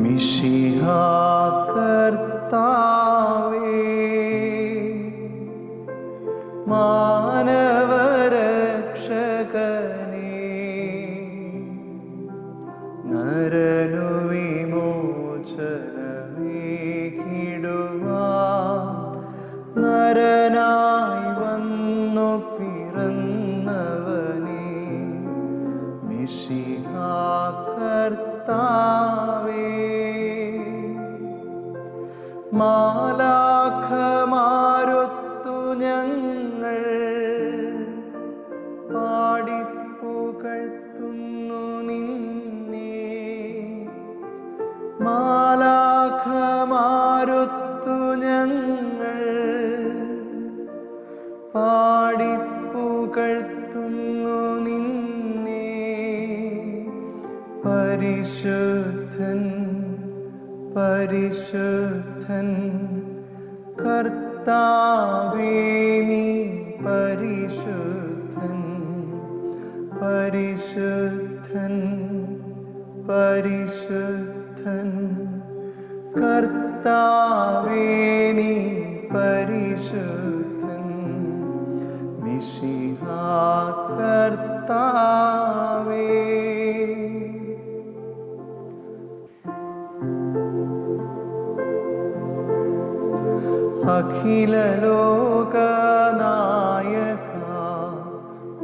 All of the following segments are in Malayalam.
മിശിഹാ കർത്താവേ, മാനവരക്ഷകനേ, നരനു വിമോചനമേകിടുവാൻ നരനായി വന്നു പിറന്നവനേ, മിശിഹാ കർത്താവേ. മാലാഖമാരൊത്തു ഞങ്ങൾ പാടിപ്പുകഴ്ത്തുന്നു നിന്നെ, മാലാഖമാരൊത്തു ഞങ്ങൾ പാടിപ്പുകഴ്ത്തുന്നു നിന്നെ. പരിശുദ്ധൻ പരിശുദ്ധൻ കർത്താവേ, നീ പരിശുദ്ധൻ, പരിശുദ്ധൻ പരിശുദ്ധൻ കർത്താവേ, നീ പരിശുദ്ധൻ, മിശിഹാ കർത്താവേ. അഖില ലോകനായക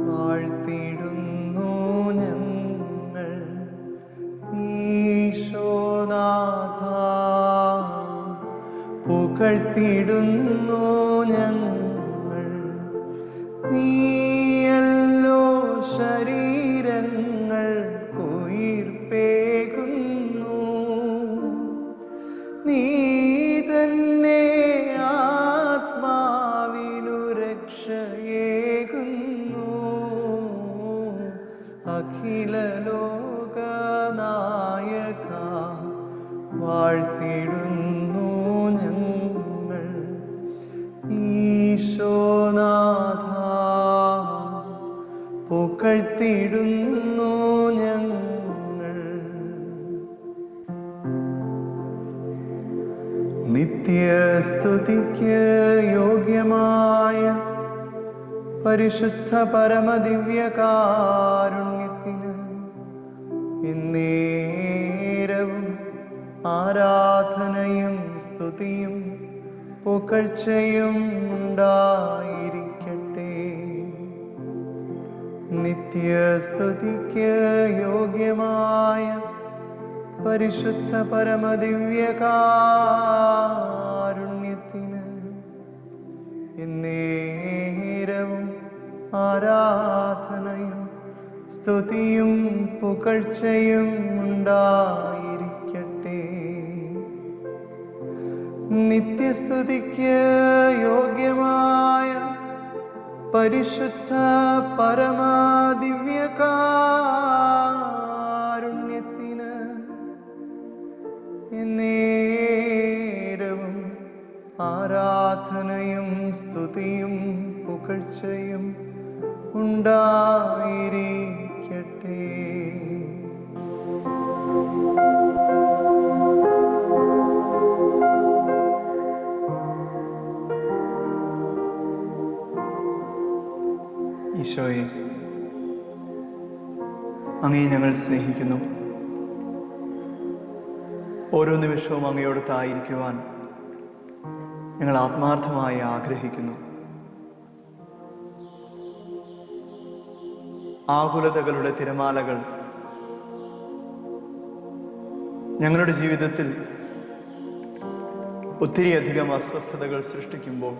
വാഴ്ത്തിടുന്നു ഞങ്ങൾ, ഈശോനാഥ പുകഴ്ത്തിടുന്നു ഞങ്ങൾ. നീയല്ലോ ശരീരങ്ങൾ ഉയിർപ്പേകുന്നു, നീ തന്നെ ആത്മാവിനു രക്ഷയേകുന്നു. അഖില ലോകനായക വാഴ്ത്തിടുന്നു ഞങ്ങൾ, ഈശോനാഥ പുകഴ്ത്തിടുന്നു ഞങ്ങൾ. നിത്യസ്തുതിക്ക് യോഗ്യമായ പരിശുദ്ധ പരമദിവ്യകാരുണ്യത്തിന് എന്നേരവും ആരാധനയും സ്തുതിയും പുകഴ്ചയും ഉണ്ടായിരിക്കട്ടെ. നിത്യസ്തുതിക്ക് യോഗ്യമായ പരിശുദ്ധ പരമദിവ്യകാരുണ്യത്തിന് എന്നേരവും ആരാധനയും സ്തുതിയും പുകഴ്ചയും ഉണ്ടായിരിക്കട്ടെ. നിത്യസ്തുതിക്ക് യോഗ്യമായ പരിശുദ്ധ പരമദിവ്യകാരുണ്യത്തിന് എന്നേരവും ആരാധനയും സ്തുതിയും പുകഴ്ചയും ഉണ്ടായിരിക്കട്ടെ. ഈശോയെ, അങ്ങയെ ഞങ്ങൾ സ്നേഹിക്കുന്നു. ഓരോ നിമിഷവും അങ്ങയോടൊത്തായിരിക്കുവാൻ ഞങ്ങൾ ആത്മാർത്ഥമായി ആഗ്രഹിക്കുന്നു. ആകുലതകളുടെ തിരമാലകൾ ഞങ്ങളുടെ ജീവിതത്തിൽ ഒത്തിരിയധികം അസ്വസ്ഥതകൾ സൃഷ്ടിക്കുമ്പോൾ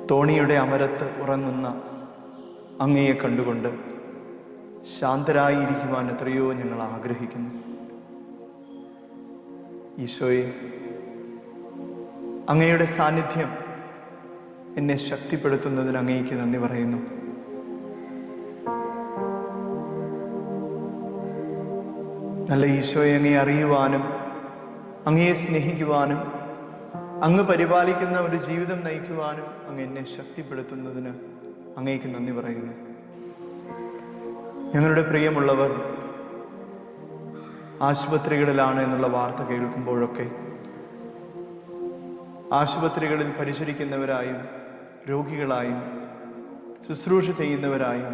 തോണിയുടെ അമരത്ത് ഉറങ്ങുന്ന അങ്ങയെ കണ്ടുകൊണ്ട് ശാന്തരായിരിക്കുവാൻ എത്രയോ ഞങ്ങൾ ആഗ്രഹിക്കുന്നു. ഈശോയെ, അങ്ങയുടെ സാന്നിധ്യം എന്നെ ശക്തിപ്പെടുത്തുന്നതിന് അങ്ങേക്ക് നന്ദി പറയുന്നു. നല്ല ഈശോയെ, അങ്ങയെ അറിയുവാനും അങ്ങയെ സ്നേഹിക്കുവാനും അങ്ങ് പരിപാലിക്കുന്ന ഒരു ജീവിതം നയിക്കുവാനും അങ്ങ് എന്നെ ശക്തിപ്പെടുത്തുന്നതിന് അങ്ങേക്ക് നന്ദി പറയുന്നു. ഞങ്ങളുടെ പ്രിയമുള്ളവർ ആശുപത്രികളിലാണ് എന്നുള്ള വാർത്ത കേൾക്കുമ്പോഴൊക്കെ ആശുപത്രികളിൽ പരിചരിക്കുന്നവരായും രോഗികളായും ശുശ്രൂഷ ചെയ്യുന്നവരായും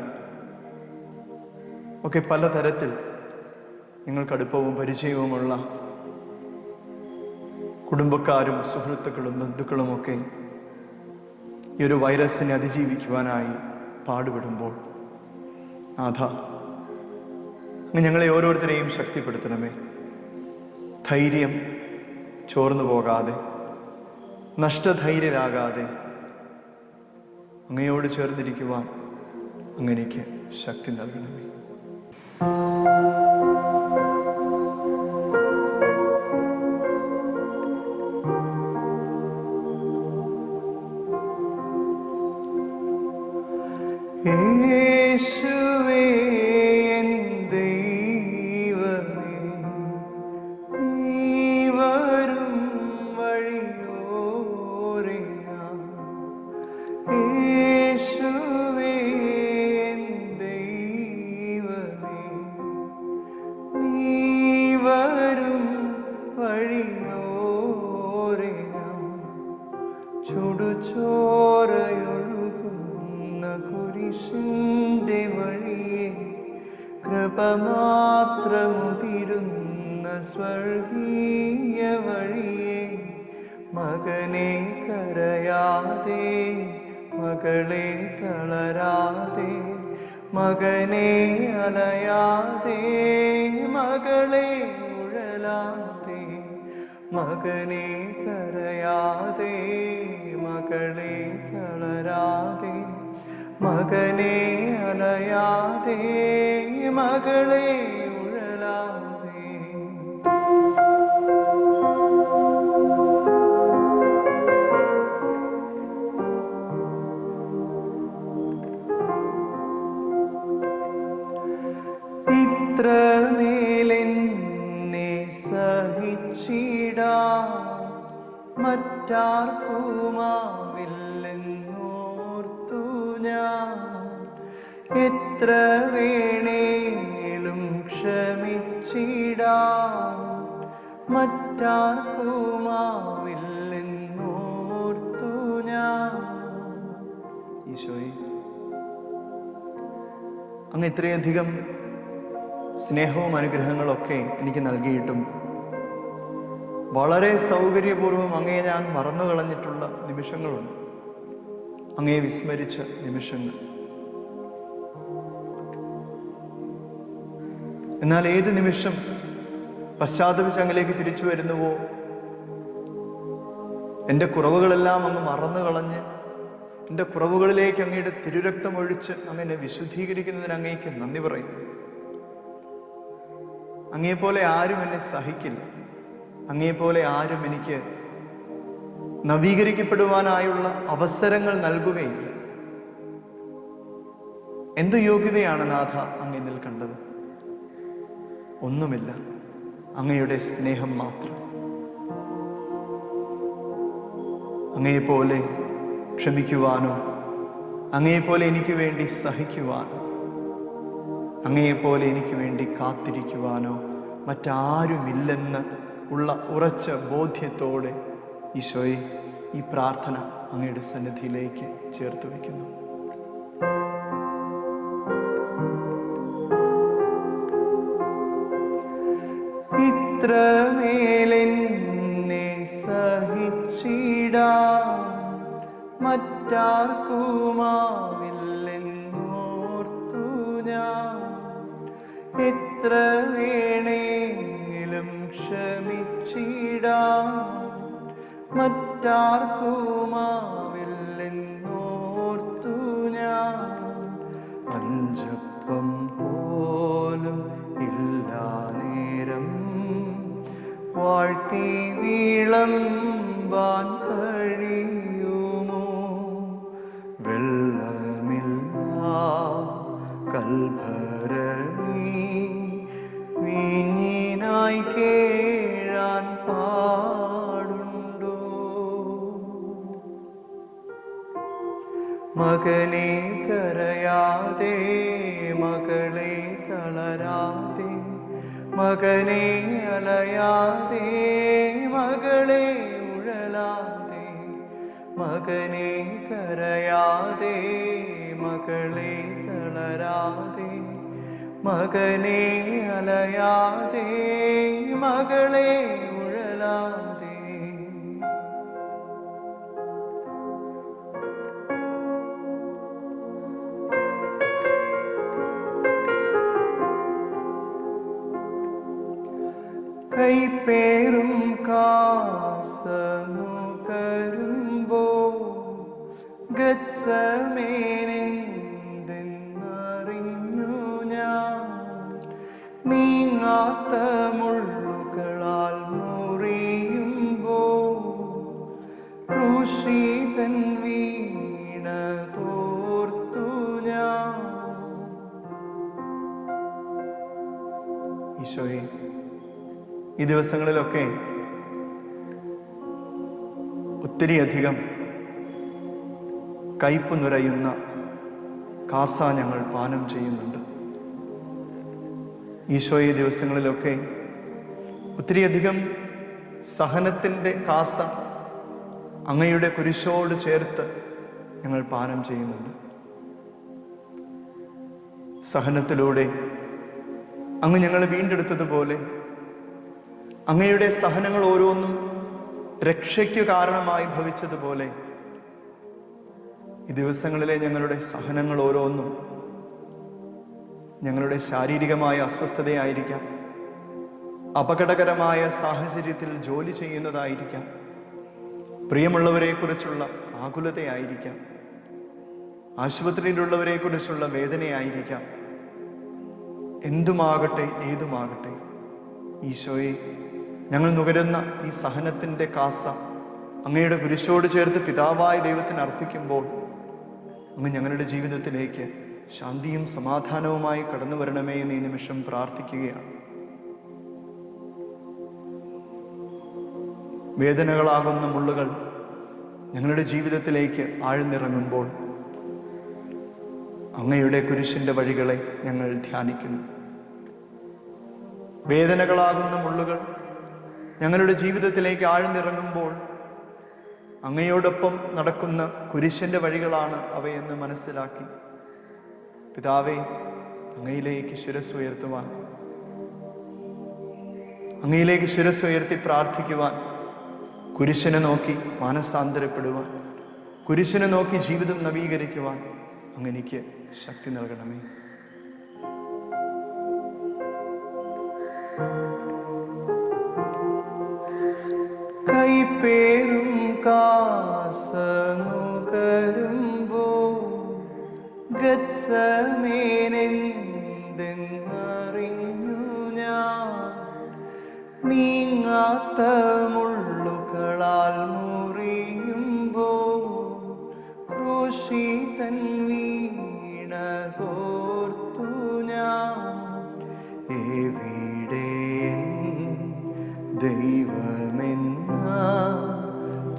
ഒക്കെ പലതരത്തിൽ നിങ്ങൾക്ക് അടുപ്പവും പരിചയവുമുള്ള കുടുംബക്കാരും സുഹൃത്തുക്കളും ബന്ധുക്കളുമൊക്കെ ഈ ഒരു വൈറസിനെ അതിജീവിക്കുവാനായി പാടുപെടുമ്പോൾ നാഥ, അങ്ങ് ഞങ്ങളെ ഓരോരുത്തരെയും ശക്തിപ്പെടുത്തണമേ. ധൈര്യം ചോർന്നു പോകാതെ, നഷ്ടധൈര്യരാകാതെ അങ്ങയോട് ചേർന്നിരിക്കുവാൻ അങ്ങനെക്ക് ശക്തി നൽകണമേ. യേശുവേ എൻ ദൈവമേ, നീ വരും വഴിയോരെ ഞാൻ. യേശുവേ എൻ ദൈവമേ, നീ വരും വഴിയോരെ ഞാൻ. ചുടുചോരയൊഴുകുന്ന കുരിശിന്റെ വഴിയെ, കൃപമാത്രമുതിരുന്ന സ്വർഗീയ വഴിയെ, മകനെ കരയാതെ, മകളെ തളരാതെ, മകനെ അലയാതെ, മകളെ ഉഴലാതെ, മകനെ കരയാതെ, മകളെ തളരാതെ, മകനെ അലയാതെ, മകളെ ഉഴലാതെ. ഇത്രമേലെന്നെ സഹിച്ചിടാൻ മറ്റാർക്കുമാവില്ലെന്നോർത്തു ഞാൻ. എത്ര വേണേലും ക്ഷമിച്ചിടാൻ മറ്റാർക്കുമാവില്ലെന്നോർത്തു ഞാൻ. ഈശോയെ, അങ്ങ് ഇത്രയധികം സ്നേഹവും അനുഗ്രഹങ്ങളൊക്കെ എനിക്ക് നൽകിയിട്ടും വളരെ സൗകര്യപൂർവ്വം അങ്ങയെ ഞാൻ മറന്നു കളഞ്ഞിട്ടുള്ള നിമിഷങ്ങളുണ്ട്. അങ്ങയെ വിസ്മരിച്ച നിമിഷങ്ങൾ. എന്നാൽ ഏത് നിമിഷം പശ്ചാത്തപിച്ച് അങ്ങിലേക്ക് തിരിച്ചു വരുന്നുവോ, എൻ്റെ കുറവുകളെല്ലാം അങ്ങ് മറന്നു കളഞ്ഞ് എൻ്റെ കുറവുകളിലേക്ക് അങ്ങയുടെ തിരുരക്തം ഒഴിച്ച് അങ്ങനെ വിശുദ്ധീകരിക്കുന്നതിന് അങ്ങേക്ക് നന്ദി പറയും. അങ്ങേപോലെ ആരും എന്നെ സഹിക്കില്ല. അങ്ങേപോലെ ആരും എനിക്ക് നവീകരിക്കപ്പെടുവാനായുള്ള അവസരങ്ങൾ നൽകുകയില്ല. എന്തു യോഗ്യതയാണ് നാഥ അങ്ങ് എന്നിൽ കണ്ടത്? ഒന്നുമില്ല, അങ്ങയുടെ സ്നേഹം മാത്രം. അങ്ങയെപ്പോലെ ക്ഷമിക്കുവാനോ, അങ്ങയെപ്പോലെ എനിക്ക് വേണ്ടി സഹിക്കുവാനോ, അങ്ങയെപ്പോലെ എനിക്ക് വേണ്ടി കാത്തിരിക്കുവാനോ മറ്റാരുമില്ലെന്ന് ഉള്ള ഉറച്ച ബോധ്യത്തോടെ ഈശോയെ ഈ പ്രാർത്ഥന അങ്ങയുടെ സന്നിധിയിലേക്ക് ചേർത്ത് വയ്ക്കുന്നു. ഇത്രമേലെന്നെ സഹിച്ചിടാൻ മറ്റാർക്കുമാവില്ലെന്നോർത്തു ഞാൻ. എത്ര വേണേലും ക്ഷമിച്ചിടാൻ മറ്റാർക്കുമാവില്ലെന്നോർത്തു ഞാൻ. അഞ്ചപ്പം പോലും ഇല്ലാ നേരം വാഴ്ത്തി വിളമ്പാൻ കഴിയുമോ? വെള്ളമില്ലാ കൽഭരണി വീഞ്ഞിനായി കേഴാൻ പാടുണ്ടോ? മകനെ കരയാതെ, മകളെ തളരാതെ, മകനെ അലയാതെ, മകളെ ഉഴലാതെ, മകനെ കരയാതെ, മകളെ തളരാതെ, മകനെ അലയാതെ, മകളെ ഉഴലാതെ. കൈപ്പേറും കാസനുകരുമ്പോ ഗത്സമേനെന്തെന്നറിഞ്ഞു ഞാൻ. നീങ്ങാത്ത മുള്ളുകളാൽ മുറിയുമ്പോ ക്രൂശിതൻ വീണതോർത്തു ഞാൻ. ഈശോയെ, ഈ ദിവസങ്ങളിലൊക്കെ ഒത്തിരിയധികം കയ്പ് നിറയുന്ന കാസ ഞങ്ങൾ പാനം ചെയ്യുന്നുണ്ട്. ഈശോ, ഈ ദിവസങ്ങളിലൊക്കെ ഒത്തിരിയധികം സഹനത്തിൻ്റെ കാസ അങ്ങയുടെ കുരിശോട് ചേർത്ത് ഞങ്ങൾ പാനം ചെയ്യുന്നുണ്ട്. സഹനത്തിലൂടെ അങ്ങ് ഞങ്ങളെ വീണ്ടെടുത്തതുപോലെ അങ്ങയുടെ സഹനങ്ങൾ ഓരോന്നും രക്ഷയ്ക്ക് കാരണമായി ഭവിച്ചതുപോലെ ഈ ദിവസങ്ങളിലെ ഞങ്ങളുടെ സഹനങ്ങൾ ഓരോന്നും ഞങ്ങളുടെ ശാരീരികമായ അസ്വസ്ഥതയായിരിക്കാം, അപകടകരമായ സാഹചര്യത്തിൽ ജോലി ചെയ്യുന്നതായിരിക്കാം, പ്രിയമുള്ളവരെ കുറിച്ചുള്ള ആകുലതയായിരിക്കാം, ആശുപത്രിയിലുള്ളവരെ കുറിച്ചുള്ള വേദനയായിരിക്കാം. എന്തുമാകട്ടെ, ഏതുമാകട്ടെ, ഈശോയെ, ഞങ്ങൾ നുകരുന്ന ഈ സഹനത്തിൻ്റെ കാസ അങ്ങയുടെ കുരിശോട് ചേർത്ത് പിതാവായ ദൈവത്തിന് അർപ്പിക്കുമ്പോൾ അങ്ങ് ഞങ്ങളുടെ ജീവിതത്തിലേക്ക് ശാന്തിയും സമാധാനവുമായി കടന്നു വരണമേ എന്ന് ഈ നിമിഷം പ്രാർത്ഥിക്കുകയാണ്. വേദനകളാകുന്ന മുള്ളുകൾ ഞങ്ങളുടെ ജീവിതത്തിലേക്ക് ആഴ്ന്നിറങ്ങുമ്പോൾ അങ്ങയുടെ കുരിശിൻ്റെ വഴികളെ ഞങ്ങൾ ധ്യാനിക്കുന്നു. വേദനകളാകുന്ന മുള്ളുകൾ ഞങ്ങളുടെ ജീവിതത്തിലേക്ക് ആഴ്ന്നിറങ്ങുമ്പോൾ അങ്ങയോടൊപ്പം നടക്കുന്ന കുരിശിൻ്റെ വഴികളാണ് അവയെന്ന് മനസ്സിലാക്കി പിതാവേ, അങ്ങയിലേക്ക് ശിരസ്സുയർത്തുവാൻ, അങ്ങയിലേക്ക് ശിരസ്സുയർത്തി പ്രാർത്ഥിക്കുവാൻ, കുരിശിനെ നോക്കി മാനസാന്തരപ്പെടുവാൻ, കുരിശിനെ നോക്കി ജീവിതം നവീകരിക്കുവാൻ അങ്ങെനിക്ക് ശക്തി നൽകണമേ. കൈപ്പേറും കാസനുകരുമ്പോ ഗത്സമേനെന്തെന്നറിഞ്ഞു ഞാൻ. നീങ്ങാത്ത മുള്ളുകളാൽ മുറിയുമ്പോ ക്രൂശിതൻ വീണതോർത്തു ഞാൻ. എവിടെ ദൈവമെന്ന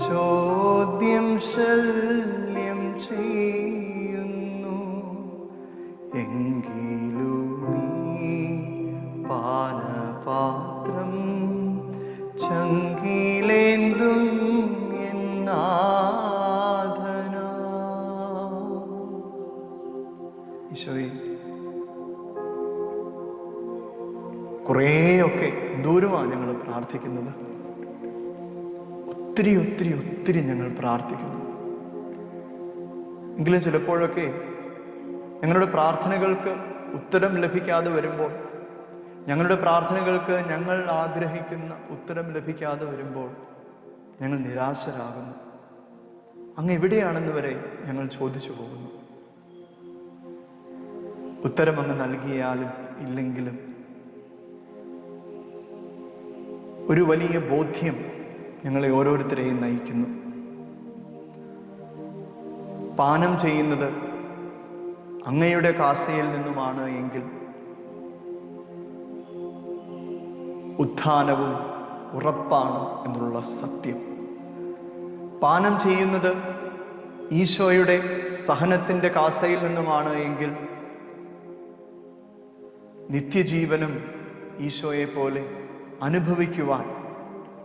ചോദ്യം ശല്യം ചെയ്യുന്നു. എങ്കിലും നീ പാനപാത്രം ചങ്കിലേന്തും എന്നാഥനാ. ഈശോയെ, കുറേയൊക്കെ ദൂരമാണ് ഞങ്ങൾ പ്രാർത്ഥിക്കുന്നത്. ഒത്തിരി ഒത്തിരി ഒത്തിരി ഞങ്ങൾ പ്രാർത്ഥിക്കുന്നു. എങ്കിലും ചിലപ്പോഴൊക്കെ ഞങ്ങളുടെ പ്രാർത്ഥനകൾക്ക് ഉത്തരം ലഭിക്കാതെ വരുമ്പോൾ, ഞങ്ങളുടെ പ്രാർത്ഥനകൾക്ക് ഞങ്ങൾ ആഗ്രഹിക്കുന്ന ഉത്തരം ലഭിക്കാതെ വരുമ്പോൾ ഞങ്ങൾ നിരാശരാകുന്നു. അങ്ങ് എവിടെയാണെന്ന് വരെ ഞങ്ങൾ ചോദിച്ചു പോകുന്നു. ഉത്തരം അങ്ങ് നൽകിയാലും ഇല്ലെങ്കിലും ഒരു വലിയ ബോധ്യം ഞങ്ങളെ ഓരോരുത്തരെയും നയിക്കുന്നു. പാനം ചെയ്യുന്നത് അങ്ങയുടെ കാസയിൽ നിന്നുമാണ് എങ്കിൽ ഉത്ഥാനവും ഉറപ്പാണ് എന്നുള്ള സത്യം. പാനം ചെയ്യുന്നത് ഈശോയുടെ സഹനത്തിൻ്റെ കാസയിൽ നിന്നുമാണ് എങ്കിൽ നിത്യജീവനും ഈശോയെ പോലെ അനുഭവിക്കുവാൻ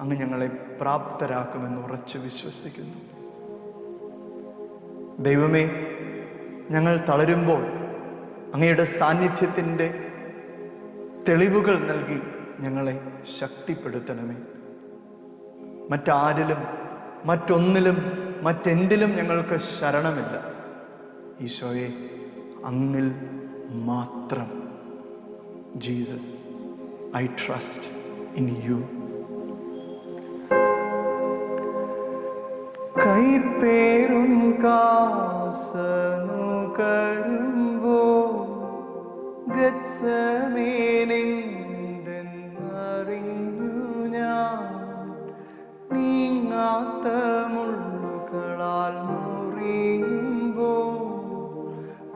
അങ്ങ് ഞങ്ങളെ പ്രാപ്തരാക്കുമെന്ന് ഉറച്ചു വിശ്വസിക്കുന്നു. ദൈവമേ, ഞങ്ങൾ തളരുമ്പോൾ അങ്ങയുടെ സാന്നിധ്യത്തിൻ്റെ തെളിവുകൾ നൽകി ഞങ്ങളെ ശക്തിപ്പെടുത്തണമേ. മറ്റാരിലും മറ്റൊന്നിലും മറ്റെന്തിലും ഞങ്ങൾക്ക് ശരണമില്ല. ഈശോയെ, അങ്ങിൽ മാത്രം. Jesus, I trust in you. കൈപ്പേറും കാസനുകരുമ്പോ ഗത്സമേനെന്തെന്നറിഞ്ഞു ഞാൻ. നീങ്ങാത്ത മുള്ളുകളാൽ മുറിയുമ്പോ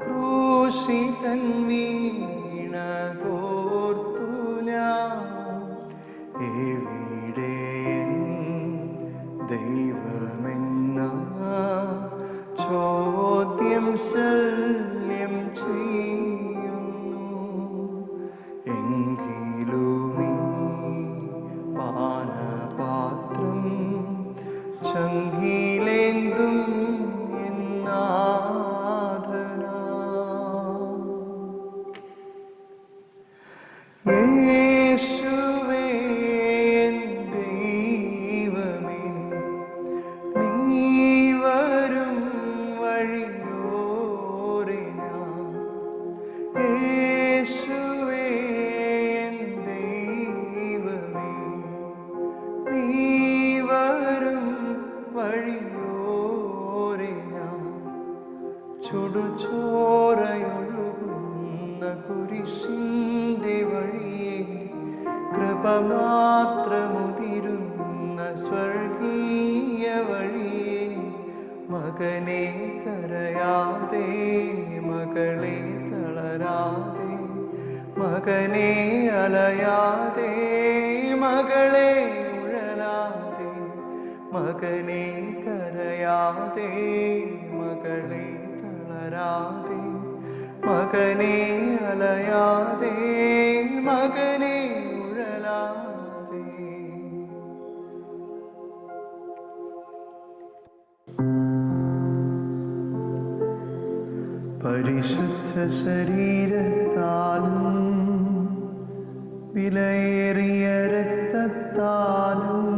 ക്രൂശിതൻ വീണതോർത്തു ഞാൻ. എവിടെ ദൈവമെന്ന ചോദ്യം ശല്യം ചെയ്യുന്നു. എങ്കിലുമീ പാനപാത്രം ചങ്കിലേന്തും എന്നാഥന. യേശുവേ ദൈവമേ, നീ വരും വഴിയോരെ ഞാൻ. യേശുവേ ദൈവമേ, നീ വരും വഴിയോരെ ഞാൻ. ചുടുചോരയൊഴുകുന്ന കുരിശിൻ്റെ വഴിയെ കൃപ മാത്രമുതിരുന്ന സ്വർഗീയ വഴിയെ മകനെ കരയാതെ, മകളെ തളരാതെ, മകനെ അലയാതെ, മകളെ ഉഴലാതെ, മകനെ കരയാതെ, മകളെ തളരാതെ, മകനെ അലയാതെ, മകനെ ഉഴലാതെ. പരിശുദ്ധ ശരീരത്താലും വിലയേറിയ രക്തത്താലും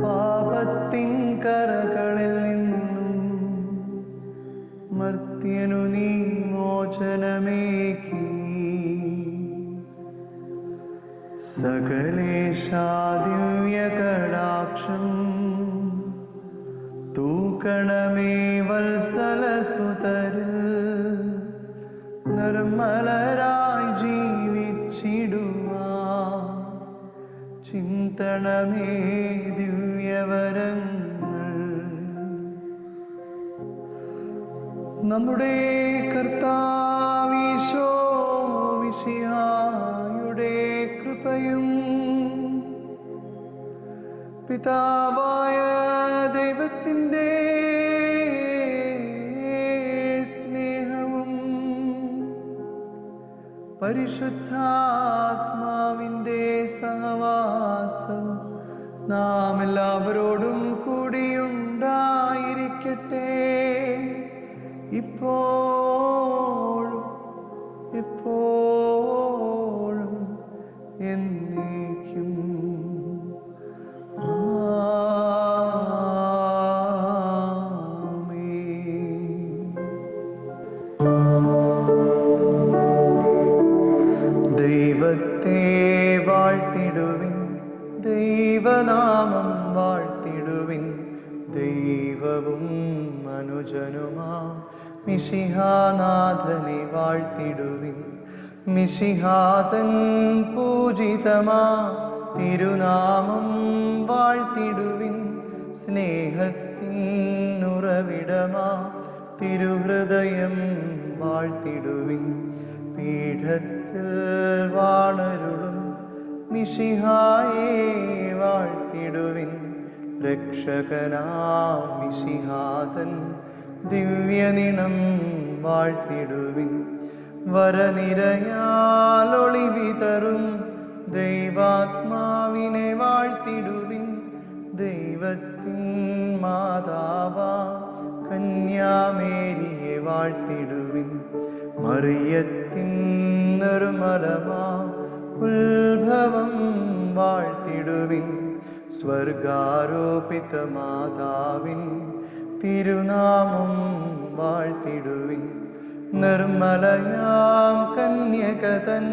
പാപത്തിൻ കറകളിൽ നിന്നും മർത്യനു നീ മോചനമേകി. സകലേശാ ദിവ്യ കടാക്ഷം തൂക്കണമേ വത്സലസുതരിൽ. നിർമ്മലരായി ജീവിച്ചിടുവാൻ ചിന്തണമേ ദിവ്യവരങ്ങൾ. നമ്മുടെ കർത്താവീശോ മിശിഹായുടെ കൃപയും പിതാവായ ദൈവത്തിൻ്റെ സ്നേഹവും പരിശുദ്ധാത്മാവിൻ്റെ സഹവാസം നാം എല്ലാവരോടും കൂടിയുണ്ടായിരിക്കട്ടെ, ഇപ്പോഴും എപ്പോഴും എന്നേക്കും. ദൈവത്തെ വാഴ്ത്തിടുവിൻ, ദൈവനാമം വാഴ്ത്തിടുവിൻ. ദൈവവും മനുജനുമാ മിശിഹാനാഥനെ വാഴ്ത്തിടുവിൻ. മിശിഹാതൻ പൂജിതമാ തിരുനാമം വാഴ്ത്തിടുവിൻ. സ്നേഹത്തിൻ ഉറവിടമാ തിരുഹൃദയം വാഴ്ത്തിടുവിൻ. പീഠത്തിൽ വാണരുളും മിശിഹായെ വാഴ്ത്തിടുവിൻ. രക്ഷകനാം മിശിഹാതൻ ദിവ്യനിണം വാഴ്ത്തിടുവിൻ. വരനിരയാൽ ഒളിവിതറും ദൈവാത്മാവിനെ വാഴ്ത്തിടുവിൻ. ദൈവത്തിൻ മാതാവാ കന്യാമേരിയെ വാഴ്ത്തിടുവിൻ. മറിയത്തിൻ നിർമ്മലമാ ഉത്ഭവം വാഴ്ത്തിടുവിൻ. സ്വർഗാരോപിത മാതാവിൻ തിരുനാമം വാഴ്ത്തിടുവിൻ. നിർമ്മലയാം കന്യകതൻ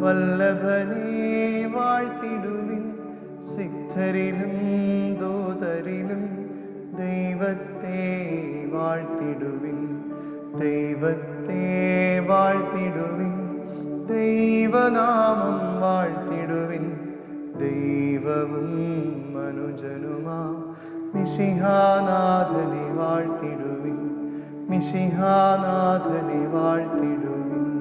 വല്ലഭനെ വാഴ്ത്തിടുവിൻ. സിദ്ധരിലും ദൂതരിലും ദൈവത്തെ വാഴ്ത്തിടുവിൻ. ദൈവത്തെ വാഴ്ത്തിടുവിൻ. ദൈവനാമം വാഴ്ത്തിടുവിൻ. ദൈവവും മനുജനുമാ മിശിഹാനാഥനെ വാഴ്ത്തിടുവിൻ. മിശിഹാനാഥനെ വാഴ്ത്തിടുവിൻ.